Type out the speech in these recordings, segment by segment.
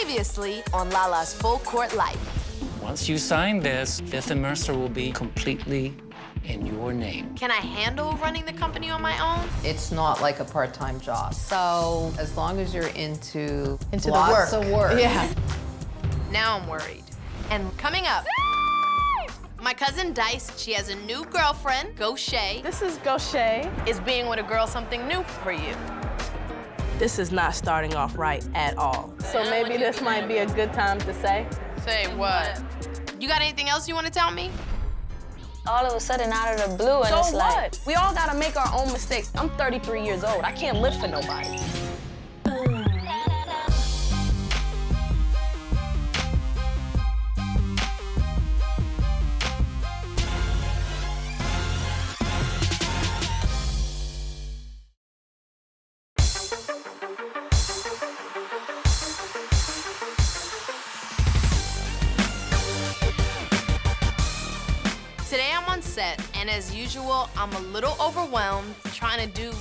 Previously on Lala's Full Court Life. Once you sign this, Fifth Mercer will be completely in your name. Can I handle running the company on my own? It's not like a part-time job. So as long as you're into the lots work. of work. Yeah. Now I'm worried. And coming up, my cousin Dice, she has a new girlfriend, Gaucher. This is Gaucher. Is being with a girl something new for you? This is not starting off right at all. So maybe this might be a good time to say. Say what? You got anything else you want to tell me? All of a sudden, out of the blue, and So it's like... what? We all gotta make our own mistakes. I'm 33 years old. I can't live for nobody. Today I'm on set, and as usual, I'm a little overwhelmed trying to do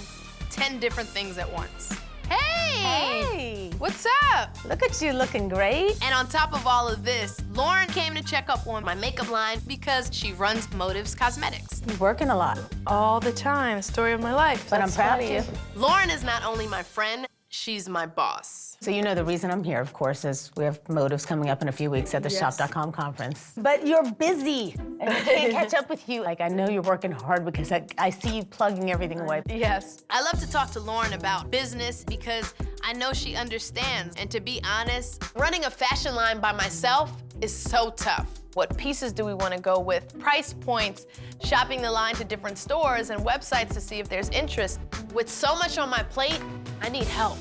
10 different things at once. Hey! What's up? Look at you looking great. And on top of all of this, Lauren came to check up on my makeup line because she runs Motives Cosmetics. You're working a lot. All the time, story of my life. But I'm proud of you. Lauren is not only my friend, she's my boss. So you know the reason I'm here, of course, is we have Motives coming up in a few weeks at the Shop.com conference. But you're busy, and I can't catch up with you. Like, I know you're working hard because I see you plugging everything away. Yes. I love to talk to Lauren about business because I know she understands. And to be honest, running a fashion line by myself is so tough. What pieces do we want to go with? Price points, shopping the line to different stores and websites to see if there's interest. With so much on my plate, I need help.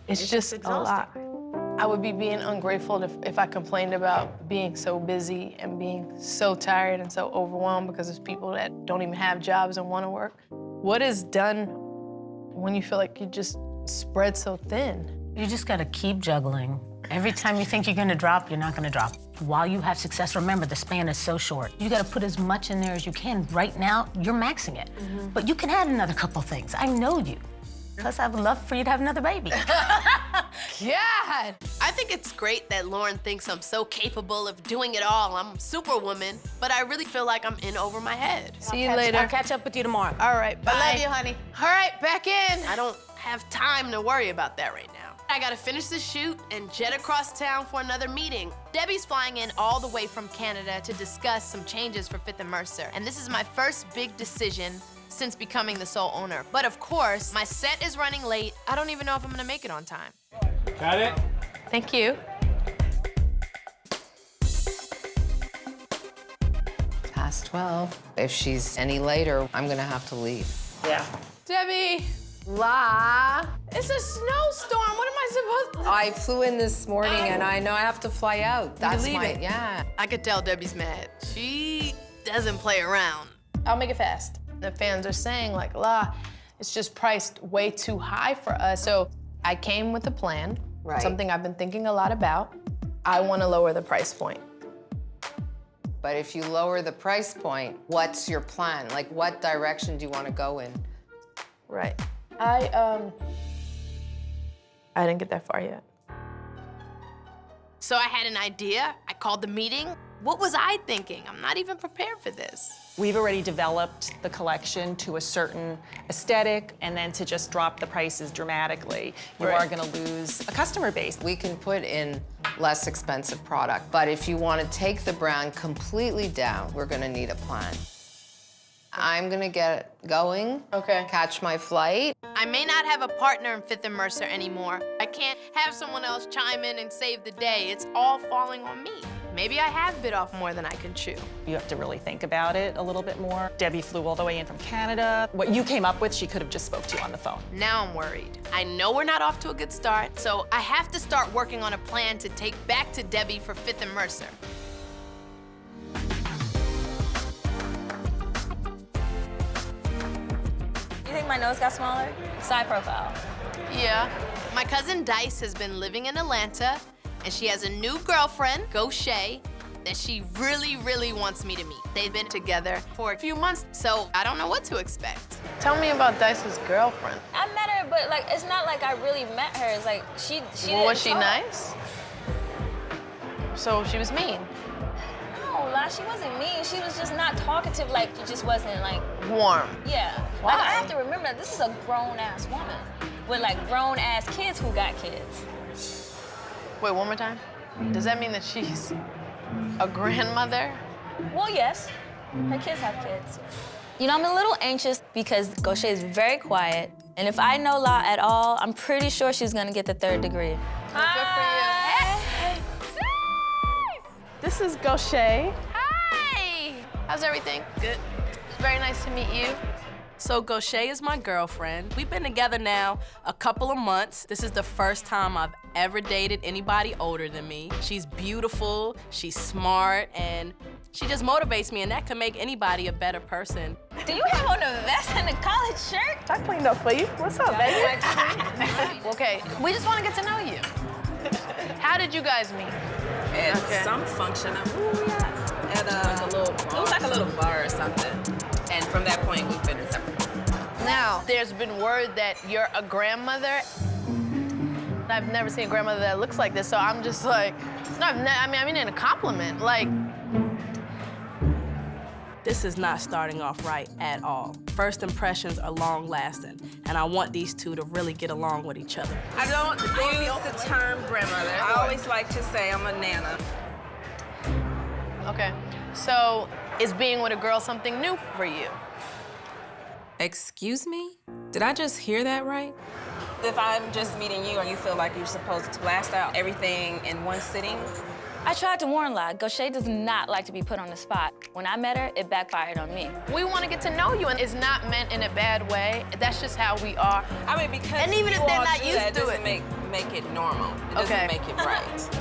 It's just a lot. I would be being ungrateful if I complained about being so busy and being so tired and so overwhelmed because there's people that don't even have jobs and want to work. What is done when you feel like you just spread so thin? You just gotta keep juggling. Every time you think you're gonna drop, you're not gonna drop. While you have success, remember the span is so short. You gotta put as much in there as you can. Right now, you're maxing it. But you can add another couple things. I know you. Plus, I would love for you to have another baby. God! I think it's great that Lauren thinks I'm so capable of doing it all. I'm superwoman, but I really feel like I'm in over my head. See you later. I'll catch up with you tomorrow. All right, bye. I love you, honey. All right, back in. I don't have time to worry about that right now. I gotta finish the shoot and jet across town for another meeting. Debbie's flying in all the way from Canada to discuss some changes for Fifth Mercer. And this is my first big decision since becoming the sole owner. But of course, my set is running late. I don't even know if I'm gonna make it on time. Got it? Thank you. Past 12. If she's any later, I'm gonna have to leave. Yeah. Debbie. La. It's a snowstorm. What am I supposed to... I flew in this morning and I know I have to fly out. That's leaving? yeah. I could tell Debbie's mad. She doesn't play around. I'll make it fast. The fans are saying, like, La, it's just priced way too high for us. So I came with a plan, Right. something I've been thinking a lot about. I want to lower the price point. But if you lower the price point, what's your plan? Like, what direction do you want to go in? Right. I didn't get that far yet. So I had an idea. I called the meeting. What was I thinking? I'm not even prepared for this. We've already developed the collection to a certain aesthetic, and then to just drop the prices dramatically, you Right. are gonna lose a customer base. We can put in less expensive product, but if you want to take the brand completely down, we're going to need a plan. I'm going to get going, Okay. catch my flight. I may not have a partner in Fifth Mercer anymore. I can't have someone else chime in and save the day. It's all falling on me. Maybe I have bit off more than I can chew. You have to really think about it a little bit more. Debbie flew all the way in from Canada. What you came up with, she could have just spoke to you on the phone. Now I'm worried. I know we're not off to a good start, so I have to start working on a plan to take back to Debbie for Fifth Mercer. You think my nose got smaller? Side profile. Yeah. My cousin Dice has been living in Atlanta, and she has a new girlfriend, Gaucher, that she really, really wants me to meet. They've been together for a few months, so I don't know what to expect. Tell me about Dice's girlfriend. I met her, but like it's not like I really met her. It's like she Well, was didn't she talk. nice? So she was mean. No, La, she wasn't mean. She was just not talkative. Like, she just wasn't like. Warm. Yeah. Why? Like, I have to remember that this is a grown-ass woman with like grown-ass kids who got kids. Wait, one more time. Does that mean that she's a grandmother? Well, yes. Her kids have kids. You know, I'm a little anxious because Gaucher is very quiet. And if I know La at all, I'm pretty sure she's gonna get the 3rd degree. Hi. This is Gaucher. Hi. How's everything? Good. It's very nice to meet you. So Gaucher is my girlfriend. We've been together now a couple of months. This is the first time I've ever dated anybody older than me. She's beautiful, she's smart, and she just motivates me, and that can make anybody a better person. Do you have on a vest and a collared shirt? I cleaned up for you. What's up, baby? Okay, we just want to get to know you. How did you guys meet? At some function. At a little bar. It was like a little bar or something. And from that point, we've been inseparable. Now, there's been word that you're a grandmother. I've never seen a grandmother that looks like this, so I'm just like, no, I mean in a compliment, like. This is not starting off right at all. First impressions are long-lasting, and I want these two to really get along with each other. I don't use the term grandmother. I always like to say I'm a nana. Okay, so is being with a girl something new for you? Excuse me? Did I just hear that right? If I'm just meeting you and you feel like you're supposed to blast out everything in one sitting, I tried to warn La. Gaucher does not like to be put on the spot. When I met her, it backfired on me. We want to get to know you, and it's not meant in a bad way. That's just how we are. I mean, because and even you if they're all not do used that to doesn't it, make it normal. It doesn't make it right.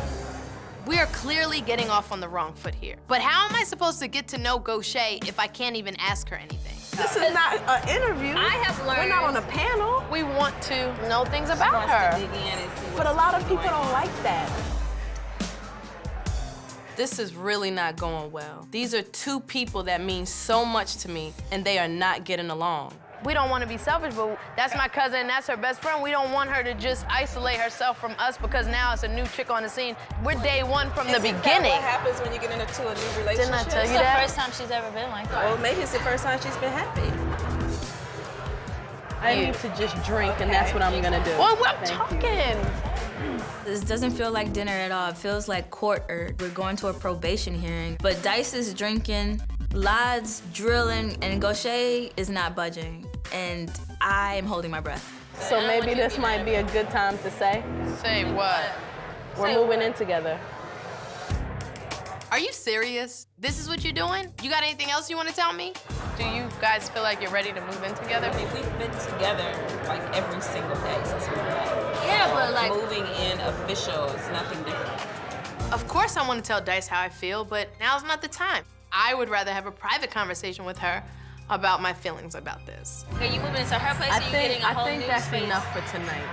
We are clearly getting off on the wrong foot here. But how am I supposed to get to know Gaucher if I can't even ask her anything? This is not an interview. I have learned. We're not on a panel. we want to know things about her. Dig in and see But a lot of people don't like that. This is really not going well. These are two people that mean so much to me, and they are not getting along. We don't want to be selfish, but that's my cousin and that's her best friend. We don't want her to just isolate herself from us because now it's a new chick on the scene. We're day one from the beginning. What happens when you get into a new relationship? Didn't I tell It's you the that? first time she's ever been like that. Well, maybe it's the first time she's been happy. I need to just drink, and that's what I'm gonna do. Well, we're talking. This doesn't feel like dinner at all. It feels like court or we're going to a probation hearing. But Dice is drinking, La's drilling, and Gaucher is not budging. And I am holding my breath. So maybe this might be a good time to say, Say what? we're moving in together. Are you serious? This is what you're doing? You got anything else you want to tell me? Do you guys feel like you're ready to move in together? I mean, we've been together like every single day since we met. Yeah, but like, Moving in official is nothing different. Of course I want to tell Dice how I feel, but now's not the time. I would rather have a private conversation with her about my feelings about this. are you moving into her place or you getting a whole new that's space? enough for tonight.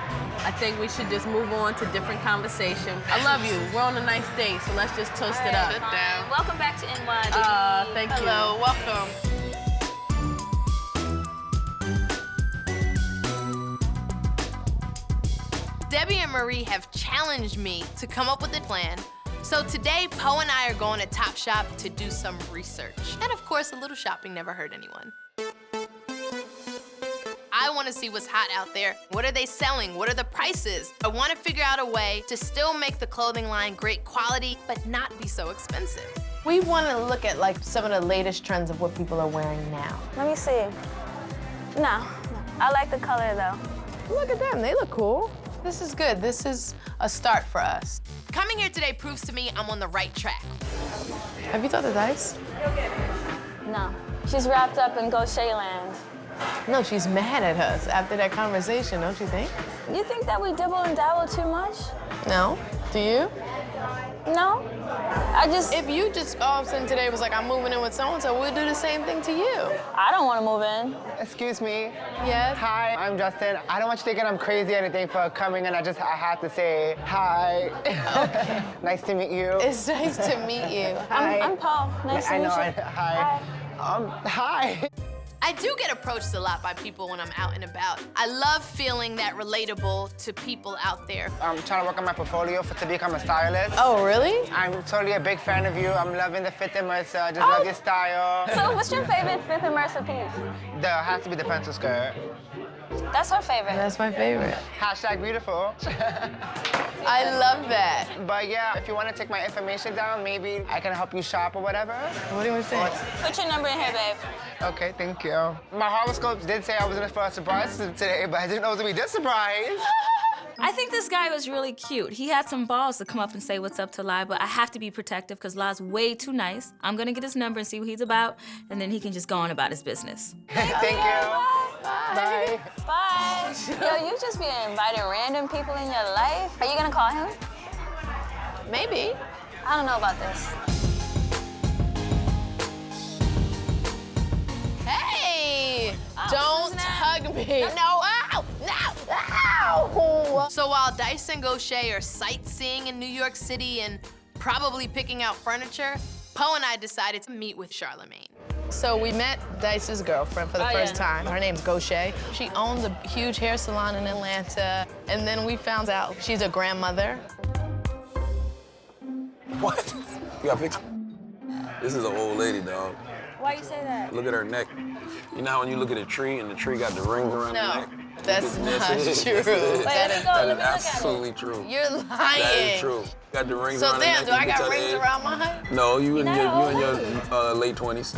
I think we should just move on to different conversation. I love you. We're on a nice date, so let's just toast it up. Sit down. Welcome back to NY. Thank you. Hello, welcome. Debbie and Marie have challenged me to come up with a plan. So today, Poe and I are going to Topshop to do some research. And of course, a little shopping never hurt anyone. I want to see what's hot out there. What are they selling? What are the prices? I want to figure out a way to still make the clothing line great quality, but not be so expensive. We want to look at like some of the latest trends of what people are wearing now. Let me see. No, I like the color though. Look at them, they look cool. This is good. This is a start for us. Coming here today proves to me I'm on the right track. Have you thought of Dice? No, she's wrapped up in Gaucher land. No, she's mad at us after that conversation, don't you think? You think that we dibble and dabble too much? No. Do you? No, I just, If you just all of a sudden today was like, I'm moving in with so-and-so, we'll do the same thing to you. I don't want to move in. Excuse me. Yes? Hi, I'm Justin. I don't want you thinking I'm crazy or anything for coming in. I have to say hi. Okay. Nice to meet you. It's nice to meet you. Hi. I'm Paul. Nice to meet you. Hi. Hi. I do get approached a lot by people when I'm out and about. I love feeling that relatable to people out there. I'm trying to work on my portfolio to become a stylist. Oh, really? I'm totally a big fan of you. I'm loving the Fifth Mercer. I just love your style. So what's your favorite Fifth Mercer piece? There has to be the pencil skirt. That's her favorite. That's my favorite. Hashtag beautiful. I love that. But yeah, if you want to take my information down, maybe I can help you shop or whatever. What do you think? Put your number in here, babe. Okay, thank you. My horoscope did say I was in for a surprise today, but I didn't know it was gonna be this surprise. I think this guy was really cute. He had some balls to come up and say what's up to Lai, but I have to be protective because Lai's way too nice. I'm gonna get his number and see what he's about, and then he can just go on about his business. Thank you. Bye. Bye. Yo, you just be inviting random people in your life. Are you gonna call him? Maybe. I don't know about this. Hey! Don't hug me. No, ow! No! Ow! So while Dice and Gaucher are sightseeing in New York City and probably picking out furniture, Poe and I decided to meet with Charlemagne. So we met Dice's girlfriend for the first time. Her name's Gaucher. She owns a huge hair salon in Atlanta. And then we found out she's a grandmother. What? You got a picture? This is an old lady, dog. Why you say that? Look at her neck. You know how when you look at a tree and the tree got the rings around the neck? That's not Yes, true. it is. Wait, let me go. That Let is me look at absolutely it. true. You're lying. That is true. Got the rings So around the neck. damn, do I you got can rings tell the around my height? No, you in not your late 20s.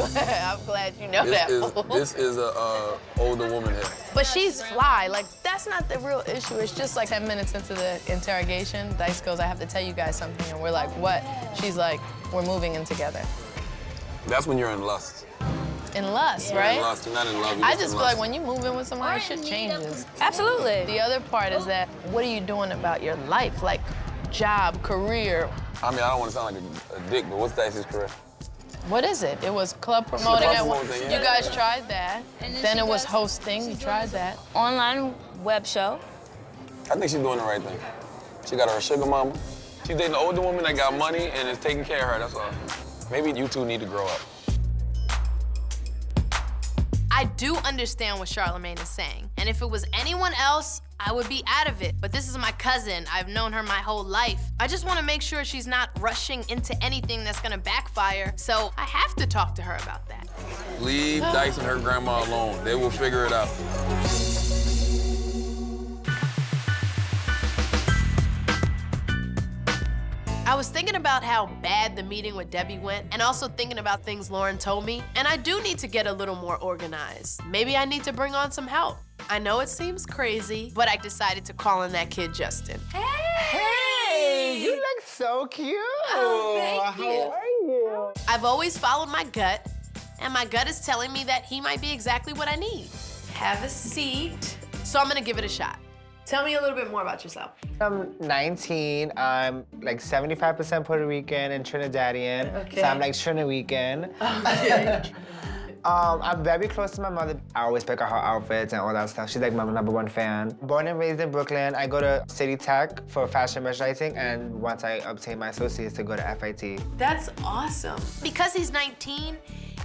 I'm glad you know that. This is a older woman here. But she's fly. Like, that's not the real issue. It's just like 10 minutes into the interrogation, Dice goes, I have to tell you guys something. And we're like, what? She's like, we're moving in together. That's when you're in lust. In lust, You're right? in lust. You're not in love. You're I in just feel lust. like when you move in with somebody, shit changes. Absolutely. The other part is that, what are you doing about your life? Like, job, career. I mean, I don't want to sound like a dick, but what's Dice's career? What is it? It was club promoting at one. promoting, yeah. You guys tried that. And Then she it was does- hosting. You tried that. Online web show. I think she's doing the right thing. She got her sugar mama. She's dating an older woman that got money and is taking care of her, that's all. Maybe you two need to grow up. I do understand what Charlemagne is saying, and if it was anyone else, I would be out of it. But this is my cousin. I've known her my whole life. I just want to make sure she's not rushing into anything that's gonna backfire, so I have to talk to her about that. Leave Dice and her grandma alone. They will figure it out. I was thinking about how bad the meeting with Debbie went, and also thinking about things Lauren told me, and I do need to get a little more organized. Maybe I need to bring on some help. I know it seems crazy, but I decided to call in that kid Justin. Hey, you look so cute. Oh, thank you. How are you? I've always followed my gut, and my gut is telling me that he might be exactly what I need. Have a seat. So I'm gonna give it a shot. Tell me a little bit more about yourself. I'm 19. I'm like 75% Puerto Rican and Trinidadian. Okay. So I'm like Trinidadian. Okay. I'm very close to my mother. I always pick out her outfits and all that stuff. She's like my #1 fan. Born and raised in Brooklyn, I go to City Tech for fashion merchandising, and once I obtain my associates to go to FIT. That's awesome. Because he's 19,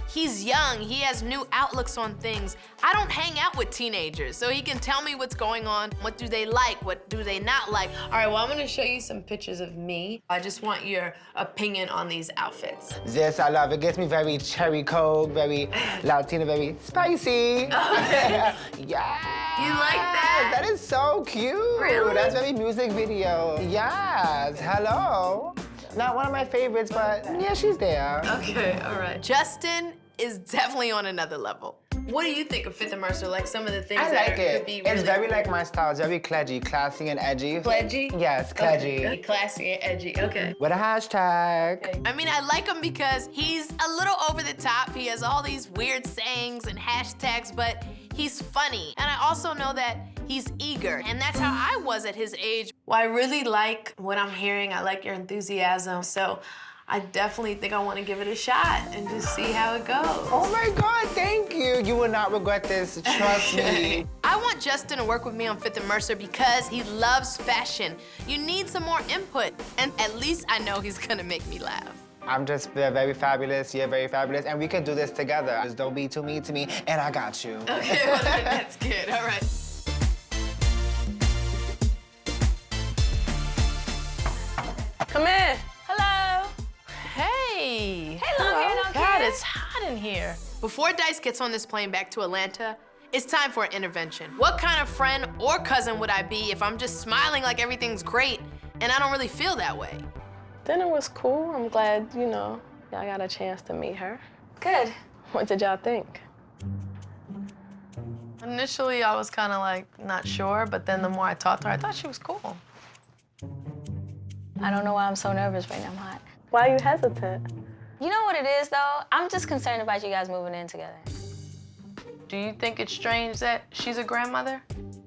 he's young, he has new outlooks on things. I don't hang out with teenagers, so he can tell me what's going on. What do they like? What do they not like? All right, well, I'm gonna show you some pictures of me. I just want your opinion on these outfits. This I love. It gets me very cherry coke, very Latina, very spicy. Okay. Yeah. You like that? That is so cute. Really? That's very music video. Yes. Hello. Not one of my favorites, but yeah, she's there. Okay, all right. Justin is definitely on another level. What do you think of Fifth Mercer? Like some of the things I that like could it. be It's really very like my style. It's very cledgy, classy and edgy. Cledgy? Yes, cledgy. Okay. Classy and edgy, okay. With a hashtag. I mean, I like him because he's a little over the top. He has all these weird sayings and hashtags, but he's funny. And I also know that he's eager, and that's how I was at his age. Well, I really like what I'm hearing. I like your enthusiasm, so I definitely think I want to give it a shot and just see how it goes. Oh my God, thank you. You will not regret this, trust me. I want Justin to work with me on Fifth Mercer because he loves fashion. You need some more input, and at least I know he's gonna make me laugh. I'm just very fabulous, you're very fabulous, and we can do this together. Just don't be too mean to me, and I got you. Okay, well, that's good. All right. Come in. Hello. Hey. Hey, long-haired, long God, hair. it's hot in here. Before Dice gets on this plane back to Atlanta, it's time for an intervention. What kind of friend or cousin would I be if I'm just smiling like everything's great and I don't really feel that way? Dinner was cool. I'm glad, y'all got a chance to meet her. Good. What did y'all think? Initially, I was kind of like not sure, but then the more I talked to her, I thought she was cool. I don't know why I'm so nervous right now. I'm hot. Why are you hesitant? You know what it is, though? I'm just concerned about you guys moving in together. Do you think it's strange that she's a grandmother?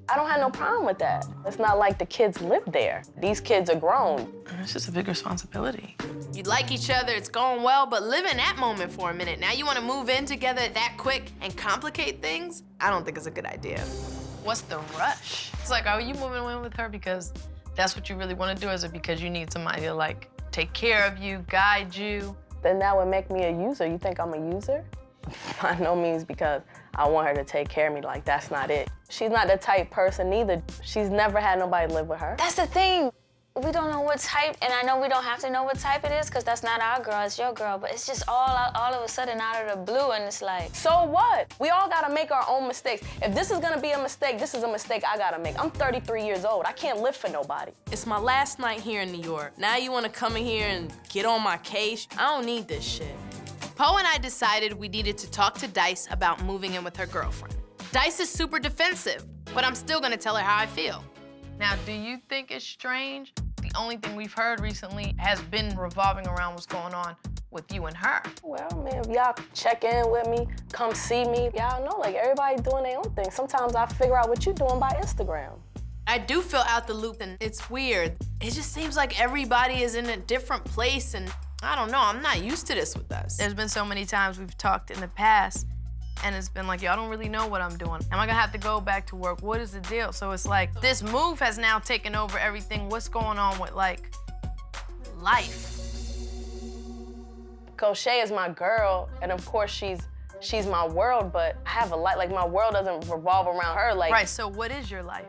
I don't have no problem with that. It's not like the kids live there. These kids are grown. It's just a big responsibility. You like each other, it's going well, but live in that moment for a minute. Now you want to move in together that quick and complicate things? I don't think it's a good idea. What's the rush? It's like, are you moving in with her because that's what you really want to do, or is it because you need somebody to, like, take care of you, guide you? Then that would make me a user. You think I'm a user? By no means, because I want her to take care of me. Like, that's not it. She's not the type person either. She's never had nobody live with her. That's the thing. We don't know what type, and I know we don't have to know what type it is, because that's not our girl, it's your girl. But it's just all of a sudden out of the blue, and it's like... So what? We all gotta make our own mistakes. If this is gonna be a mistake, this is a mistake I gotta make. I'm 33 years old. I can't live for nobody. It's my last night here in New York. Now you want to come in here and get on my case? I don't need this shit. Poe and I decided we needed to talk to Dice about moving in with her girlfriend. Dice is super defensive, but I'm still gonna tell her how I feel. Now, do you think it's strange? The only thing we've heard recently has been revolving around what's going on with you and her. Well, man, if y'all check in with me, come see me, y'all know, like, everybody doing their own thing. Sometimes I figure out what you're doing by Instagram. I do feel out the loop, and it's weird. It just seems like everybody is in a different place, and I don't know, I'm not used to this with us. There's been so many times we've talked in the past, and it's been like, y'all don't really know what I'm doing. Am I gonna have to go back to work? What is the deal? So it's like, this move has now taken over everything. What's going on with, like, life? Gaucher is my girl, and of course she's my world, but I have a life. Like, my world doesn't revolve around her. Like, right, so what is your life?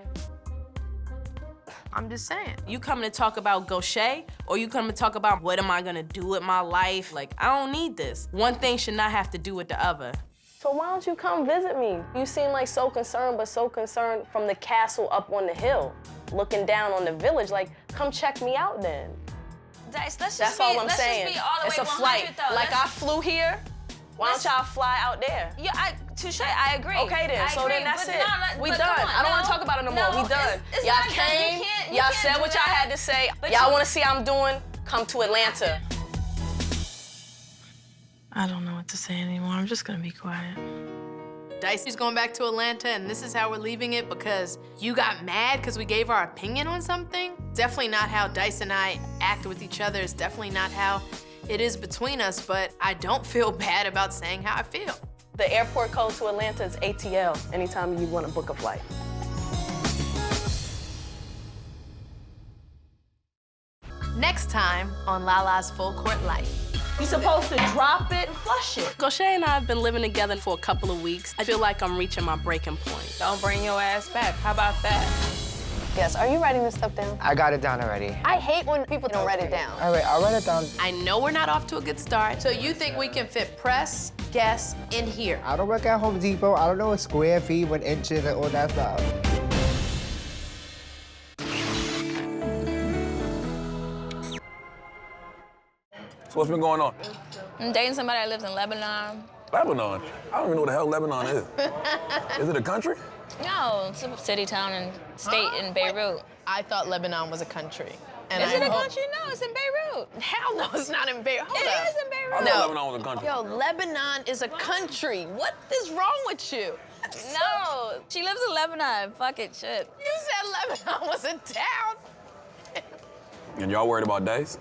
I'm just saying. You coming to talk about Gaucher, or you coming to talk about what am I gonna do with my life? Like, I don't need this. One thing should not have to do with the other. So why don't you come visit me? You seem like so concerned, but so concerned from the castle up on the hill, looking down on the village. Like, come check me out then. Dice, let's That's just all be, I'm let's saying. Just be all the It's way a 100, flight. though. Like, I flew here. Why don't y'all fly out there? Yeah, touche, I agree. Okay then, so then that's it. We done. I don't want to talk about it no more. We done. It's Y'all not done. came, You y'all can't said do what y'all that. had to say. But Y'all you- want to see how I'm doing? Come to Atlanta. I don't know what to say anymore. I'm just gonna be quiet. Dice is going back to Atlanta, and this is how we're leaving it because you got mad because we gave our opinion on something? Definitely not how Dice and I act with each other. It's definitely not how it is between us, but I don't feel bad about saying how I feel. The airport code to Atlanta is ATL anytime you want to book a flight. Next time on Lala's Full Court Life. You're supposed to drop it and flush it. Gaucher and I have been living together for a couple of weeks. I feel like I'm reaching my breaking point. Don't bring your ass back. How about that? Yes, are you writing this stuff down? I got it down already. I hate when people don't write it down. All right, I'll write it down. I know we're not off to a good start. So you think we can fit press, guests in here? I don't work at Home Depot. I don't know what square feet, what inches, and all that stuff. So what's been going on? I'm dating somebody that lives in Lebanon. Lebanon? I don't even know what the hell Lebanon is. Is it a country? No, it's a city, town, and state in Beirut. I thought Lebanon was a country. And Is it I a hope- country? No, it's in Beirut. Hell no, it's not in Beirut. Hold It up. is in Beirut. I thought Lebanon was a country. Yo, Lebanon is a country. What is wrong with you? No, she lives in Lebanon. Fuck it, shit. You said Lebanon was a town. And y'all worried about Dice?